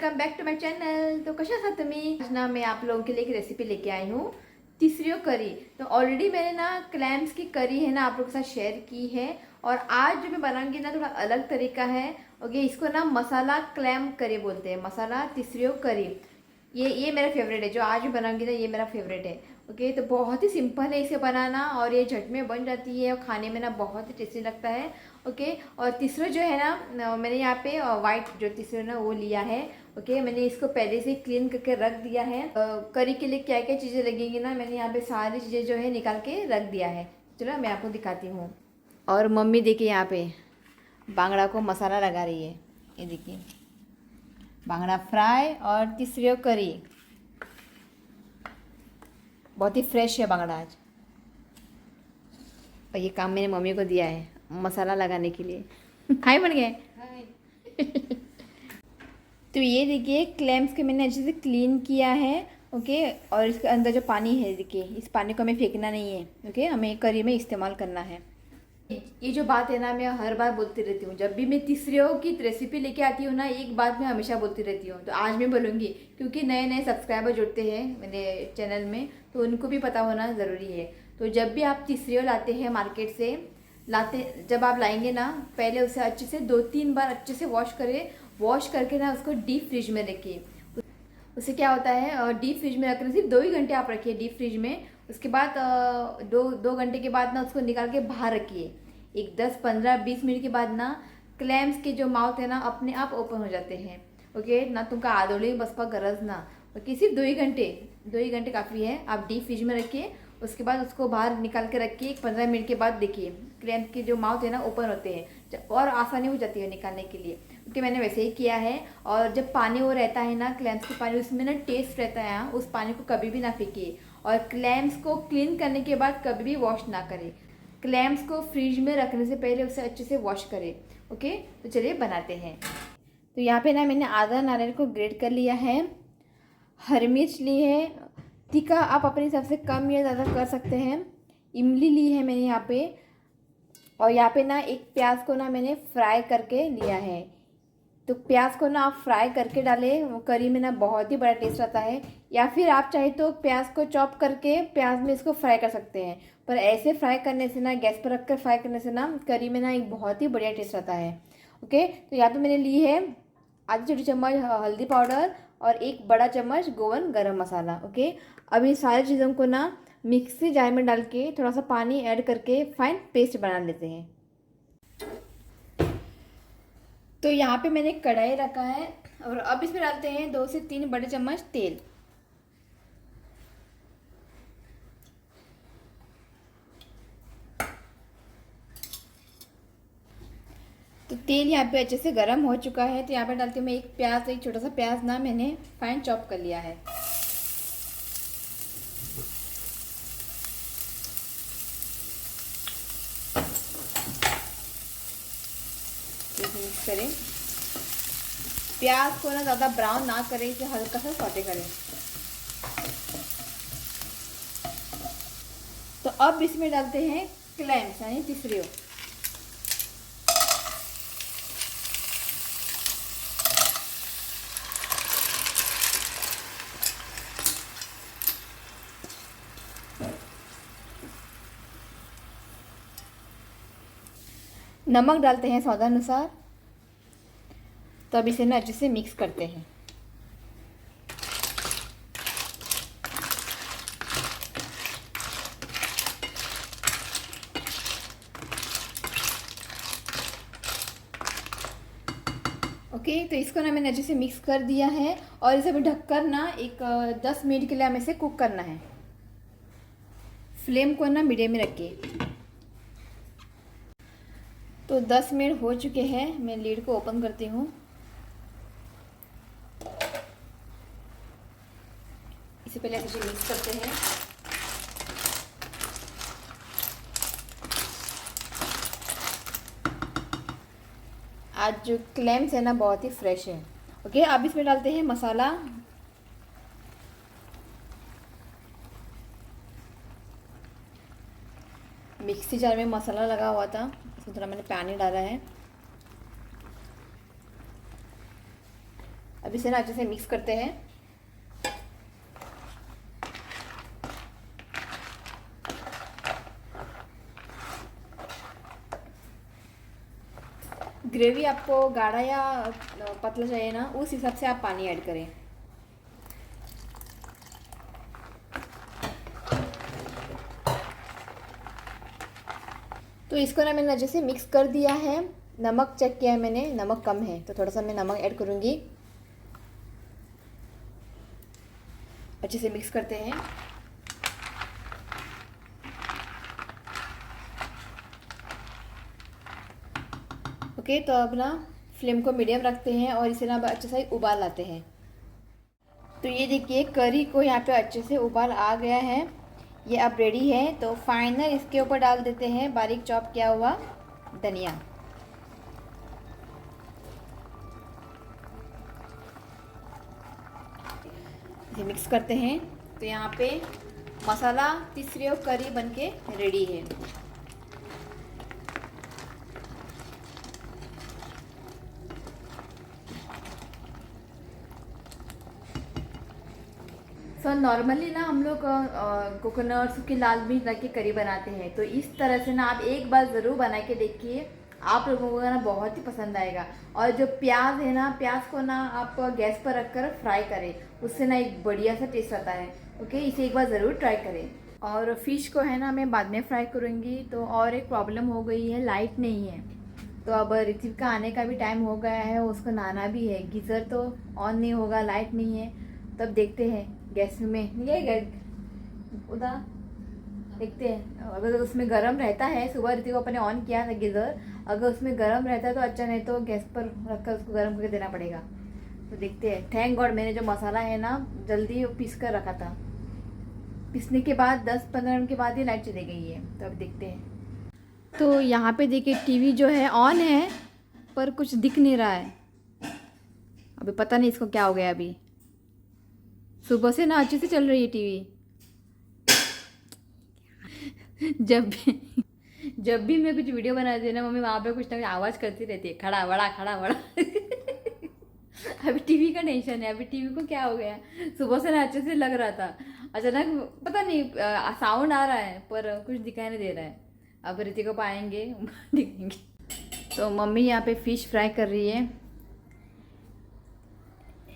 Welcome back to my channel. तो कशा आहात तुम्ही? आज ना मैं आप लोगों के लिए एक रेसिपी लेके आई हूँ, तीसरी करी। तो ऑलरेडी मैंने ना क्लैम्स की करी है ना आप लोगों के साथ शेयर की है, और आज जो मैं बनाऊंगी ना थोड़ा अलग तरीका है। ओके, इसको ना मसाला क्लैम करी बोलते हैं, मसाला तीसरी करी। ये मेरा फेवरेट है, जो आज मैं बनाऊंगी ना ये मेरा फेवरेट है। ओके, तो बहुत ही सिंपल है इसे बनाना, और ये झट में बन जाती है और खाने में ना बहुत ही टेस्टी लगता है। ओके, और तीसरा जो है ना मैंने यहाँ पे वाइट जो तीसरा ना वो लिया है। ओके, मैंने इसको पहले से क्लीन करके रख दिया है। करी के लिए क्या क्या चीज़ें लगेंगी ना मैंने यहाँ पे सारी चीज़ें जो है निकाल के रख दिया है। चलो मैं आपको दिखाती हूँ। और मम्मी देखिए यहाँ पे बांगड़ा को मसाला लगा रही है। ये देखिए बांगड़ा फ्राई और तीसरी करी, बहुत ही फ्रेश है बांगड़ा आज। और ये काम मैंने मम्मी को दिया है मसाला लगाने के लिए। हाय बन गए। तो ये देखिए क्लैम्स के मैंने अच्छे से क्लीन किया है। ओके, और इसके अंदर जो पानी है देखिए, इस पानी को हमें फेंकना नहीं है। ओके, हमें करी में इस्तेमाल करना है। ये जो बात है ना मैं हर बार बोलती रहती हूँ, जब भी मैं तीसरियों की रेसिपी लेके आती हूँ ना एक बात मैं हमेशा बोलती रहती हूँ, तो आज मैं बोलूँगी क्योंकि नए नए सब्सक्राइबर जुड़ते हैं मेरे चैनल में, तो उनको भी पता होना ज़रूरी है। तो जब भी आप तीसरियों लाते हैं मार्केट से जब आप लाएंगे ना पहले उसे अच्छे से 2-3 बार अच्छे से वॉश करें। वॉश करके ना उसको डीप फ्रिज में रखिए। उससे क्या होता है, डीप फ्रिज में रखने से 2 ही घंटे आप रखिए डीप फ्रिज में। उसके बाद दो घंटे के बाद ना उसको निकाल के बाहर रखिए। एक 10-15-20 मिनट के बाद ना क्लैम्स के जो माउथ है ना अपने आप ओपन हो जाते हैं। ओके ना, तुमका आदोली बसपा गरज ना। ओके, सिर्फ 2 ही घंटे काफ़ी है। आप डीप फ्रिज में रखिए, उसके बाद उसको बाहर निकाल के रखिए। 15 मिनट के बाद देखिए क्लैम्स के जो माउथ है ना ओपन होते हैं और आसानी हो जाती है निकालने के लिए। क्योंकि मैंने वैसे ही किया है। और जब पानी वो रहता है ना क्लैम्स के पानी, उसमें ना टेस्ट रहता है, उस पानी को कभी भी ना फेंकिए। और क्लैम्स को क्लीन करने के बाद कभी भी वॉश ना करें। क्लैम्स को फ्रिज में रखने से पहले उसे अच्छे से वॉश करें। ओके, तो चलिए बनाते हैं। तो यहाँ पे ना मैंने आधा नारियल को ग्रेट कर लिया है। हरी मिर्च ली है, तीखा आप अपने हिसाब से कम या ज़्यादा कर सकते हैं। इमली ली है मैंने यहाँ पे। और यहाँ पे ना एक प्याज को ना मैंने फ्राई करके लिया है। तो प्याज को ना आप फ्राई करके डालें, करी में ना बहुत ही बड़ा टेस्ट आता है। या फिर आप चाहे तो प्याज को चॉप करके प्याज में इसको फ्राई कर सकते हैं, पर ऐसे फ्राई करने से ना गैस पर रख कर फ्राई करने से ना करी में ना एक बहुत ही बढ़िया टेस्ट आता है। ओके, तो यहाँ पे मैंने ली है आधी छोटी चम्मच हल्दी पाउडर और एक बड़ा चम्मच गोवन गरम मसाला। ओके, अब इन सारी चीज़ों को ना मिक्सी जार में डाल के थोड़ा सा पानी ऐड करके फाइन पेस्ट बना लेते हैं। तो यहाँ पे मैंने कढ़ाई रखा है, और अब इसमें डालते हैं 2 से 3 बड़े चम्मच तेल। तो तेल यहाँ पे अच्छे से गर्म हो चुका है। तो यहाँ पे डालती हूँ मैं एक प्याज, एक छोटा सा प्याज ना मैंने फाइन चॉप कर लिया है। मिक्स करें, प्याज को ना ज़्यादा ब्राउन ना करें, इसे हल्का सा सौटे करें। तो अब इसमें डालते हैं क्लैम्स यानी तीसरियों। नमक डालते हैं स्वादानुसार। तो अब इसे ना अच्छे से मिक्स करते हैं। ओके, तो इसको ना मैंने अच्छे से मिक्स कर दिया है, और इसे भी ढककर ना एक 10 मिनट के लिए हमें इसे कुक करना है। फ्लेम को ना मीडियम में रखिए। तो 10 मिनट हो चुके हैं, मैं लीड को ओपन करती हूँ। इसे पहले अच्छे से मिक्स करते हैं। आज जो क्लैम्स है ना बहुत ही फ्रेश है। ओके, अब इसमें डालते हैं मसाला। मिक्सी जार में मसाला लगा हुआ था, इसमें थोड़ा मैंने पानी डाला है। अब इसे ना अच्छे से मिक्स करते हैं। ग्रेवी आपको गाढ़ा या पतला चाहिए ना, उस हिसाब से आप पानी ऐड करें। तो इसको ना मैंने अच्छे से मिक्स कर दिया है। नमक चेक किया है मैंने, नमक कम है तो थोड़ा सा मैं नमक ऐड करूँगी। अच्छे से मिक्स करते हैं। ओके, तो अब ना फ्लेम को मीडियम रखते हैं और इसे ना अच्छे से उबाल लाते हैं। तो ये देखिए करी को यहाँ पे अच्छे से उबाल आ गया है, ये अब रेडी है। तो फाइनल इसके ऊपर डाल देते हैं बारीक चॉप किया हुआ धनिया। इसे मिक्स करते हैं। तो यहाँ पे मसाला तीसरी और करी बनके रेडी है। सो नॉर्मली ना हम लोग कोकोनट सूखी लाल मिर्च डाल के करी बनाते हैं, तो इस तरह से ना आप एक बार ज़रूर बना के देखिए, आप लोगों को ना बहुत ही पसंद आएगा। और जो प्याज है ना, प्याज को ना आप गैस पर रखकर फ्राई करें, उससे ना एक बढ़िया सा टेस्ट आता है। ओके, इसे एक बार ज़रूर ट्राई करें। और फिश को है ना मैं बाद में फ्राई करूँगी। तो और एक प्रॉब्लम हो गई है, लाइट नहीं है। तो अब ऋतिक का आने का भी टाइम हो गया है, उसको नहाना भी है। गीज़र तो ऑन नहीं होगा, लाइट नहीं है। तब देखते हैं गैस में ये उधर देखते हैं, अगर उसमें गर्म रहता है। सुबह ऋतिक को अपने ऑन किया था गीज़र, अगर उसमें गर्म रहता है तो अच्छा, नहीं तो गैस पर रखकर उसको गर्म करके देना पड़ेगा। तो देखते हैं। थैंक गॉड मैंने जो मसाला है ना जल्दी पीस कर रखा था। पीसने के बाद 10-15 मिनट के बाद ही लाइट चली गई है। तो अब देखते हैं। तो यहाँ पे देखिए टीवी जो है ऑन है, पर कुछ दिख नहीं रहा है। अभी पता नहीं इसको क्या हो गया। अभी सुबह से ना अच्छे से चल रही है टीवी। जब भी मैं कुछ वीडियो बनाती हूँ ना, मम्मी वहाँ पे कुछ ना कुछ आवाज़ करती रहती है, खड़ा बड़ा खड़ा बड़ा। अभी टीवी का टेंशन है। अभी टीवी को क्या हो गया, सुबह से ना अच्छे से लग रहा था, अचानक पता नहीं साउंड आ रहा है पर कुछ दिखाई नहीं दे रहा है। अब ऋतिक को पाएंगे दिखेंगे। तो मम्मी यहाँ पे फिश फ्राई कर रही है।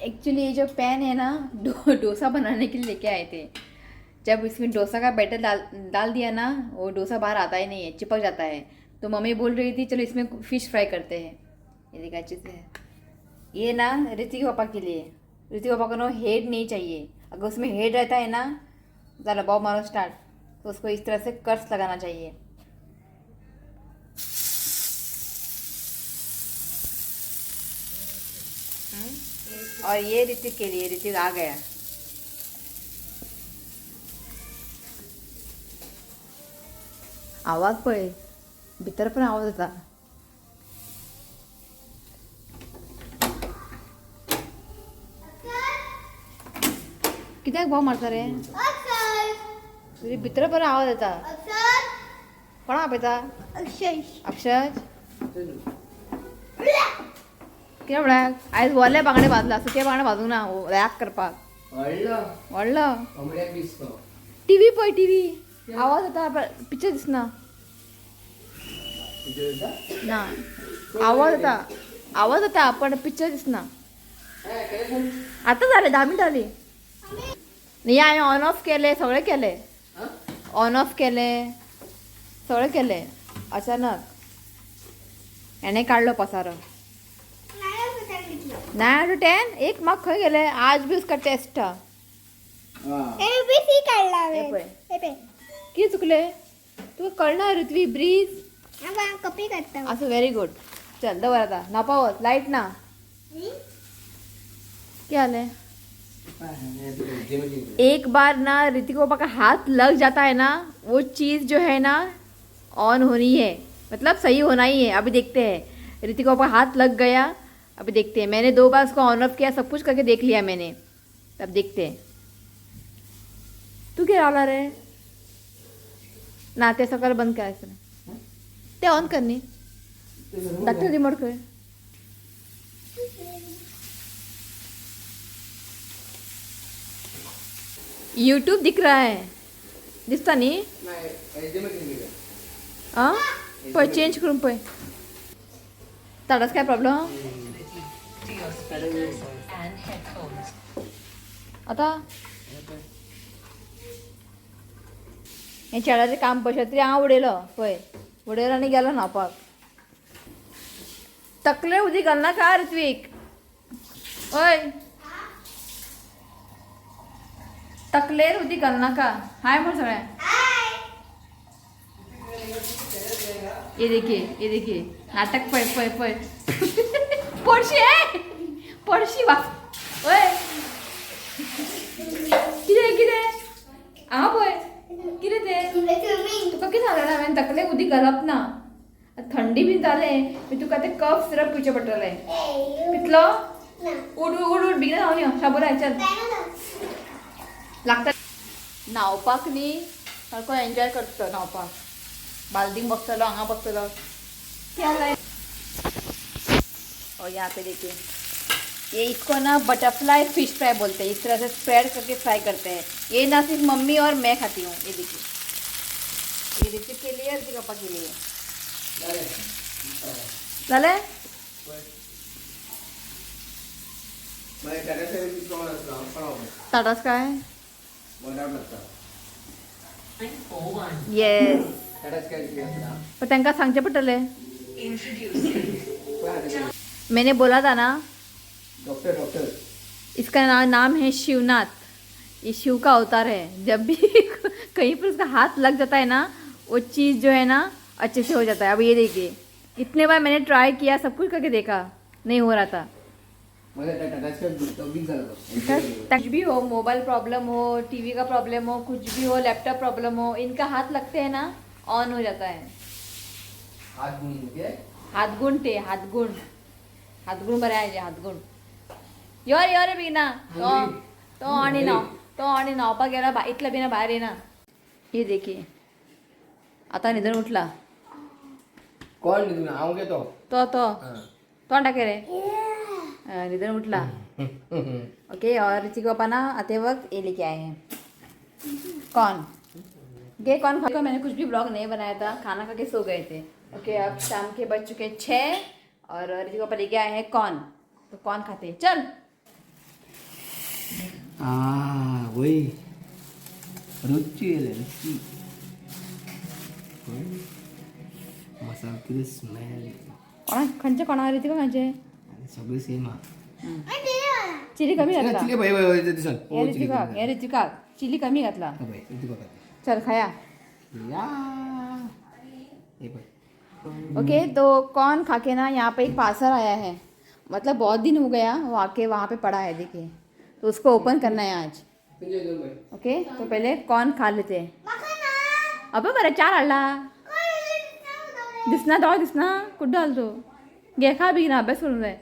एक्चुअली ये जो पैन है ना डोसा बनाने के लिए लेके आए थे। जब इसमें डोसा का बैटर डाल दिया ना, वो डोसा बाहर आता ही नहीं है, चिपक जाता है। तो मम्मी बोल रही थी चलो इसमें फ़िश फ्राई करते हैं। ये देखा अच्छे से। ये ना ऋतिक पापा के लिए, ऋतिक पापा को ना हेड नहीं चाहिए। अगर उसमें हेड रहता है ना, ज़रा बॉब मारो स्टार्ट, तो उसको इस तरह से कर्स लगाना चाहिए। और ये ऋतिक के लिए, ऋतिक आ गया। आवाज पळे भीतर पण आवाज होता। कित्याक भाव मारता रे? तुझे भीतर पण आवाज येता। कोण आपयता? अक्षय कित्याक म्हळ्याक आयज व्हडले बांगडे भाजला, सुके बांगडे भाजूंक ना रॅक करपाक। व्हडलो टीव्ही पळय, टीव्ही आवाज येता, पिक्चर दिसना ना। आवाज येता पण पिक्चर दिसना। आता झाले 10 मिनिटं झाली। नाही हांवें ऑन ऑफ केले, सगळे केले, ऑन ऑफ केले, सगळे केले। अचानक हेणे काढलो पसारो। 9 to 10 एक मार्क खंय गेले? आज भी उसका टेस्ट था। एबीसी काढला किती चुकले? तू कळणार ऋत्वी ब्रीज कॉपी करता असं व्हेरी गुड। चल दवर आता नापावत लाइट ना क्या हाल है। एक बार ना ऋतिक पापा का हाथ लग जाता है ना, वो चीज़ जो है ना ऑन होनी है, मतलब सही होना ही है। अभी देखते हैं। ऋतिक पापा का हाथ लग गया, अभी देखते हैं। मैंने 2 बार उसको ऑन ऑफ किया, सब कुछ करके देख लिया मैंने। तब देखते हैं। तू क्या रावला रे ना, ते सकाळ बंद करायचं ना, ते ऑन करणे डॉक्टर रिमोट कर। यूट्यूब दिख रहा है दिसता न्ही आं पळय चेंज करून पळय ताडाच काय प्रॉब्लेम आता हे चेड्याचें काम पळय तरी हांव उडयलो पळय उडयलो आनी गेलो न्हावपाक तकले उदीक घालनाका ऋत्वीक ओय तकलेर उदीक घालनाका हाय म्हण सगळ्या ये देखिए नाटक पळय पळय पळय पडशी वा ओय कितें हांव पळय कितें तें तुका कितें सांगलें हांवें तकलेक उदीक घालप ना थंडी बी जालें तुका तें कफ सिरप पिवचें पडटलें पितलो उड उड उड बेगीन जावन यो शाबूर आय चल लागता न्हावपाक न्ही सारको एन्जॉय करता न्हावपाक बाल्दीन बसतलो हांगा बसतलो और यहाँ पे देखिए ये इसको ना बटरफ्लाई फिश फ्राई बोलते हैं इस तरह से स्प्रेड करके फ्राई करते हैं ये ना सिर्फ मम्मी और मैं खाती हूँ ये देखिए ये ऋतिक के लिए ऋतिक पापा के लिए झाले ताटास काय येस पण तांकां सांगचें पडटलें मैंने बोला था ना डॉक्टर इसका नाम है शिवनाथ ये शिव का अवतार है जब भी कहीं पर उसका हाथ लग जाता है ना वो चीज़ जो है ना अच्छे से हो जाता है अब ये देखिए इतने बार मैंने ट्राई किया सब कुछ करके देखा नहीं हो रहा था कुछ भी हो मोबाइल प्रॉब्लम हो टीवी का प्रॉब्लम हो कुछ भी हो लैपटॉप प्रॉब्लम हो इनका हाथ लगते हैं ना ऑन हो जाता है हातगुण बरे आहे हातगुण योर बिना तो आणि न्हावपाक गेला इतला बिना भायर येना ये देखिए आता निधन उठला कोण निधून हांव घेतो तो तोंडा रे निधन उठला ओके और ऋतिक पापा ना आते वक्त ये लेके आए हैं कौन कौन खा मैंने कुछ भी ब्लॉग नहीं बनाया था खाना खा के सो गए थे ओके अब शाम के बज चुके 6 और ऋतिक पापा लेके आए हैं कौन तो कौन खाते हैं चल वही रुची मसाला किती स्मेल खंयचे कोणा ऋतिक खंयचे सगळे सेम चिली कमी घातला चिली भाई दिसन हे ऋतिकाक चिली कमी घातला चल खाया ओके तो कौन खा के ना यहाँ पे एक पार्सल आया है मतलब बहुत दिन हो गया वो आके वहाँ पे पड़ा है देखिए तो उसको ओपन करना है आज ओके तो पहले कौन खा लेते हैं अबे बरं 4 हाडला दिसना कुठं घालतो घे खा बिगिना अभ्यास करून जाय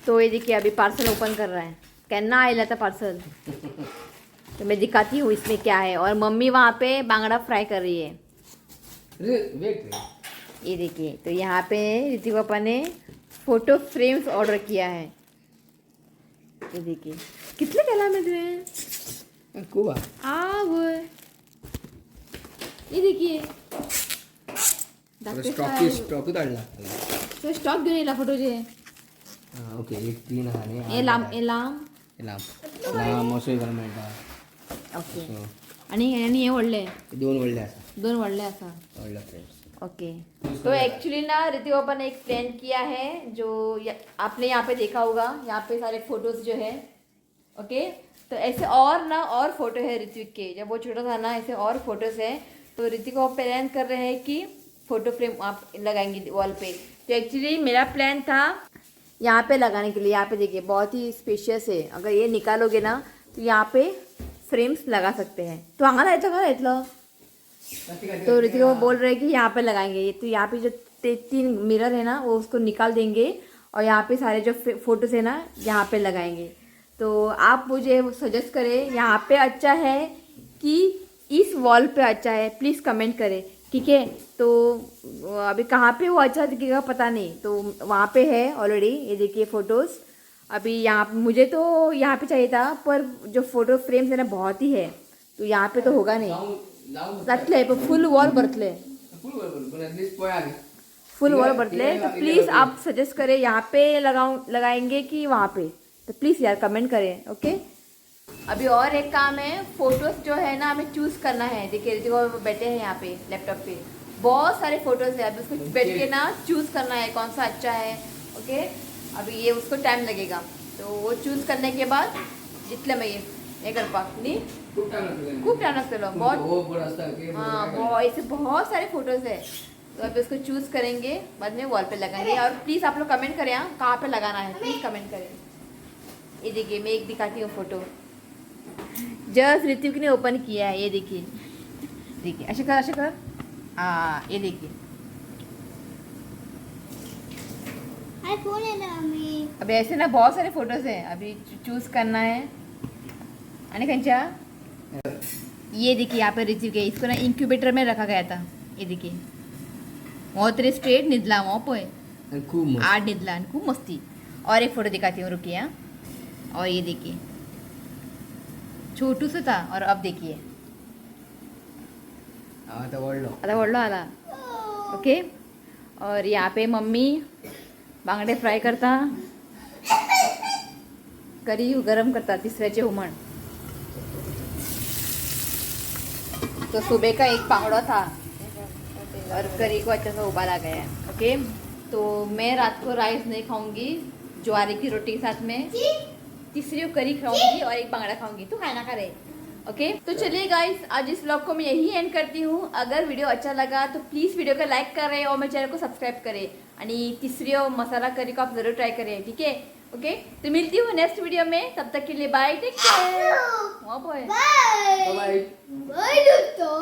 तो ये देखिए अभी पार्सल ओपन कर रहा है कहना आएगा था पार्सल तो मैं दिखाती हूँ इसमें क्या है और मम्मी वहाँ पे बांगड़ा फ्राई कर रही है ये देखिए तो यहाँ पे ऋतिक पापा ने फोटो फ्रेम्स ऑर्डर किया है ये देखिए कितने केला में तुझे खूब वो ये देखिए स्टॉक काढला तो स्टॉक घेऊन येला फोटोचे ओके एक 3 आणि हे लांब मसोय घालून मेळटा ओके आणि हे व्हडले 2 व्हडले आसा 2 व्हडले आसा व्हडले फ्रेंड्स ओके तो एक्चुअली ना ऋतिक पापा ने एक प्लान किया है जो आपने यहाँ पे देखा होगा यहाँ पे सारे फोटोज जो है ओके तो ऐसे और फोटो है ऋतिक के जब वो छोटा था ना ऐसे और फोटोज है तो ऋतिक पापा प्लान कर रहे हैं कि फ़ोटो फ्रेम आप लगाएंगे वॉल पे तो एक्चुअली मेरा प्लान था यहाँ पे लगाने के लिए यहाँ पे देखिए बहुत ही स्पेशियस है अगर ये निकालोगे ना तो यहाँ पे फ्रेम्स लगा सकते हैं तो आंगा लाइटलो तो ऋतिक वो बोल रहे हैं कि यहाँ पे लगाएंगे तो यहाँ पे जो 3 मिरर है ना वो उसको निकाल देंगे और यहाँ पे सारे जो फोटोज है ना यहाँ पे लगाएंगे तो आप मुझे सजेस्ट करें यहाँ पे अच्छा है कि इस वॉल पे अच्छा है, प्लीज़ कमेंट करें, ठीक है। तो अभी कहाँ पे वो अच्छा दिखेगा पता नहीं, तो वहाँ पे है ऑलरेडी, ये देखिए फ़ोटोज़। अभी यहाँ मुझे तो यहाँ पे चाहिए था, पर जो फोटो फ्रेम्स है ना बहुत ही है, तो यहाँ पे तो होगा नहीं। जातले फुल वॉल भरतले, फुल वॉल भरतले, तो प्लीज़ आप सजेस्ट करें यहाँ पे लगाएंगे कि वहाँ पे, तो प्लीज़ यार कमेंट करें, ओके। अभी और एक काम है, फोटोज़ जो है ना हमें चूज़ करना है। देखिए देखो बैठे हैं यहाँ पे लैपटॉप पे, बहुत सारे फोटोज़ है, अभी उसको बैठ के ना चूज़ करना है कौन सा अच्छा है, ओके। अभी ये उसको टाइम लगेगा, तो वो चूज़ करने के बाद जितने मैं ये कर पानी खूब टाइम लगता है बहुत। हाँ बहुत ऐसे बहुत सारे फोटोज़ है, तो अभी उसको चूज़ करेंगे, बाद में वॉल पे लगाएंगे। और प्लीज़ आप लोग कमेंट करें हाँ कहाँ पे लगाना है, प्लीज़ कमेंट करें। ये देखिए मैं एक दिखाती हूँ फोटो, जस्ट ऋतिक ने ओपन किया है, ये देखिए देखिए, ऐसे कर हाँ ये देखिए। फोन है ना मम्मी। अभी ऐसे ना बहुत सारे फोटोज हैं, अभी चूज करना है। आणि कंचा ये देखिए यहाँ पे ऋतिक है, इसको ना इंक्यूबेटर में रखा गया था, ये देखिए बहुत तेरे स्ट्रेट निदला वहाँ पे खूब मस्त. आठ निदला खूब मस्ती। और एक फोटो दिखाती हूँ रुकिए हाँ। और ये देखिए छोटू सा था और अब देखिए आता वळलो. आता वडलो आला, ओके। और यहाँ पे मम्मी बांगडे फ्राय करता, करी गरम करता तिसऱ्याचे हुमण। तो सुबह का एक पांगड़ा था और करी को अच्छा सा उबाला गया है, ओके। तो मैं रात को राइस नहीं खाऊंगी, ज्वारी की रोटी के साथ में तीसरी करी खाऊंगी और एक बांगड़ा खाऊंगी, तो खाना खा रहे, ओके। तो चलिए गाइस आज इस व्लॉग को मैं यही एंड करती हूँ। अगर वीडियो अच्छा लगा तो प्लीज़ वीडियो को लाइक करें और मेरे चैनल को सब्सक्राइब करें, आणि तीसरी और मसाला करी को आप ज़रूर ट्राई करें, ठीक है, ओके। तो मिलती हूँ नेक्स्ट वीडियो में, तब तक के लिए bye, take care, bye bye bye. Bye दोस्तों।